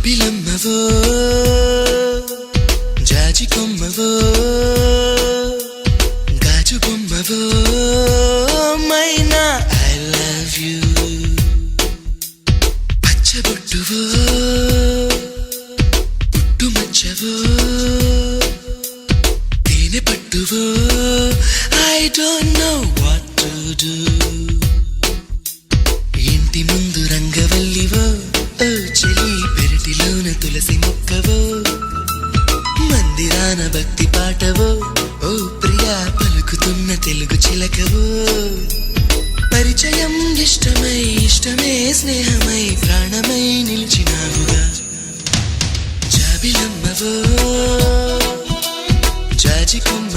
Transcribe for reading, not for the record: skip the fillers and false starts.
జాబిలమ్మవో జాజి కొమ్మవో గాజు బొమ్మవో మైనా ఐ లవ్ యూ పచ్చబొట్టువో పుట్టుమచ్చవో తేనె పట్టువో I don't know what to do ఇంటి ముందు రంగవల్లివో ఓ చెలి పెరటిలోన తులసి మొక్కవో మందిరాన భక్తి పాటవో ఓ ప్రియా పలుకుతున్న తెలుగు చిలకవో పరిచయం ఇష్టమై ఇష్టమే స్నేహమై ప్రాణమై నిలిచినావుగా జాబిలమ్మవో జాజి కొమ్మ